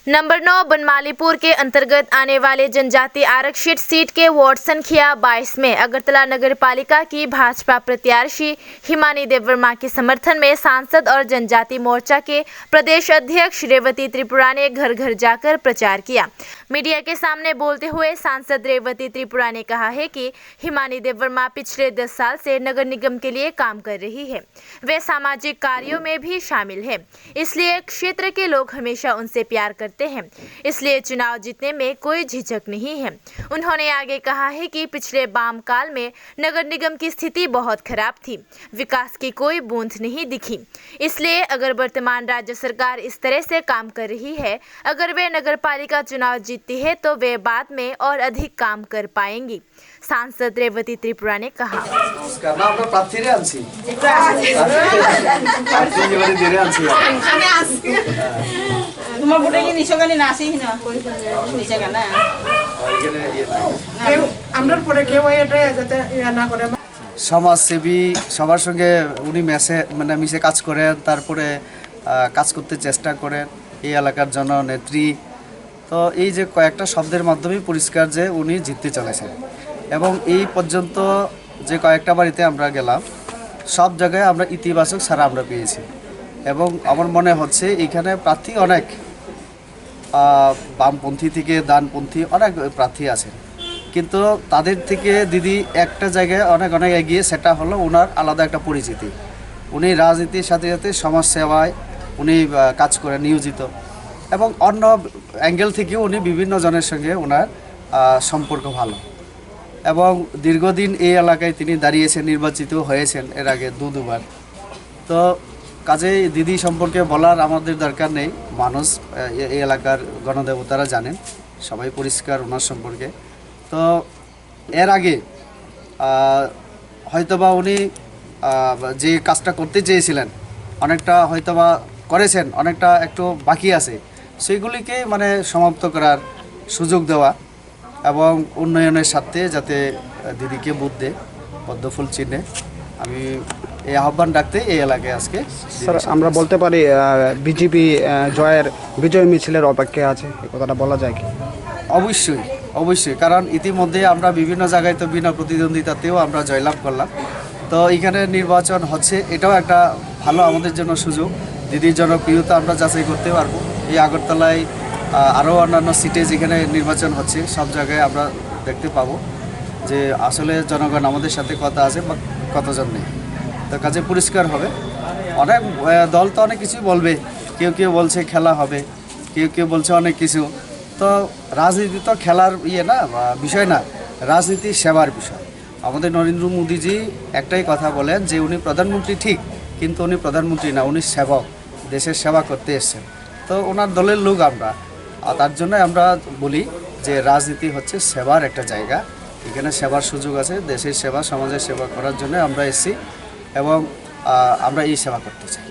Number 9 Banamalipur के अंतर्गत आने वाले जनजाति आरक्षित सीट के वार्ड संख्या 22 में अगरतला नगर पालिका की भाजपा प्रत्याशी हिमानी देव वर्मा के समर्थन में सांसद और जनजाति मोर्चा के प्रदेश अध्यक्ष रेवती त्रिपुरा ने घर घर जाकर प्रचार किया। मीडिया के सामने बोलते हुए सांसद रेवती त्रिपुरा ने कहा है कि हिमानी देव वर्मा पिछले 10 साल से नगर निगम के लिए काम कर रही है। वे सामाजिक कार्यों में भी शामिल है, इसलिए क्षेत्र के लोग हमेशा उनसे प्यार करते हैं, इसलिए चुनाव जीतने में कोई झिझक नहीं है। उन्होंने आगे कहा है कि पिछले वाम काल में नगर निगम की स्थिति बहुत खराब थी, विकास की कोई बूंद नहीं दिखी। इसलिए अगर वर्तमान राज्य सरकार इस तरह से काम कर रही है, अगर वे नगर पालिका चुनाव जीतती है तो वे बाद में और अधिक काम कर पाएंगी। सांसद रेवती त्रिपुरा ने कहा। সমাজসেবী সবার সঙ্গে উনি মিশে কাজ করেন, তারপরে কাজ করতে চেষ্টা করেন এই এলাকার জননেত্রী। তো এই যে কয়েকটা শব্দের মাধ্যমে পরিষ্কার যে উনি জিততে চলেছেন এবং এই পর্যন্ত যে কয়েকটা বাড়িতে আমরা গেলাম সব জায়গায় আমরা ইতিবাচক সাড়া আমরা পেয়েছি এবং আমার মনে হচ্ছে এখানে প্রার্থী অনেক বামপন্থী থেকে ডানপন্থী অনেক প্রার্থী আছেন, কিন্তু তাদের থেকে দিদি একটা জায়গায় অনেক এগিয়ে, সেটা হলো ওনার আলাদা একটা পরিচিতি। উনি রাজনীতির সাথে সাথে সমাজসেবায় উনি কাজ করে নিয়োজিত এবং অন্য অ্যাঙ্গেল থেকেও উনি বিভিন্ন জনের সঙ্গে ওনার সম্পর্ক ভালো এবং দীর্ঘদিন এই এলাকায় তিনি দাঁড়িয়েছেন, নির্বাচিত হয়েছেন এর আগে দুবার। তো কাজেই দিদি সম্পর্কে বলার আমাদের দরকার নেই, মানুষ এই এলাকার গণদেবতারা জানেন, সবাই পরিষ্কার ওনার সম্পর্কে। তো এর আগে হয়তোবা উনি যে কাজটা করতে চেয়েছিলেন অনেকটা হয়তোবা করেছেন, অনেকটা একটু বাকি আছে, সেগুলিকে মানে সমাপ্ত করার সুযোগ দেওয়া এবং উন্নয়নের সাথে যাতে দিদিকে ভোট দেয় পদ্মফুল চিহ্নে, আমি এই আহ্বান ডাকতে এই এলাকায় আজকে। স্যার, আমরা বলতে পারি বিজেপি জয়ের বিজয় মিছিলের অপেক্ষায় আছে, এই কথাটা বলা যায় কি? অবশ্যই, কারণ ইতিমধ্যে আমরা বিভিন্ন জায়গায় তো বিনা প্রতিদ্বন্দ্বিতাতেও আমরা জয়লাভ করলাম। তো এখানে নির্বাচন হচ্ছে, এটাও একটা ভালো আমাদের জন্য সুযোগ, দিদির জনপ্রিয়তা আমরা যাচাই করতে পারবো। এই আগরতলায় আরও অন্যান্য সিটে যেখানে নির্বাচন হচ্ছে সব জায়গায় আমরা দেখতে পাবো যে আসলে জনগণ আমাদের সাথে কথা আছে বা কতজন নেই। তো কাজে পরিষ্কার হবে। অনেক দল তো অনেক কিছুই বলবে, কেউ বলছে খেলা হবে, কেউ বলছে অনেক কিছু। তো রাজনীতি তো খেলার না বিষয় না, রাজনীতি সেবার বিষয়। আমাদের নরেন্দ্র মোদীজি একটাই কথা বলেন যে উনি প্রধানমন্ত্রী ঠিক, কিন্তু উনি প্রধানমন্ত্রী না, উনি সেবক, দেশের সেবা করতে এসেছেন। তো ওনার দলের লোক আমরা, আর তার জন্য আমরা বলি যে রাজনীতি হচ্ছে সেবার একটা জায়গা, এখানে সেবার সুযোগ আছে, দেশের সেবা সমাজের সেবা করার জন্য আমরা এসেছি এবং আমরা এই সেবা করতে চাই।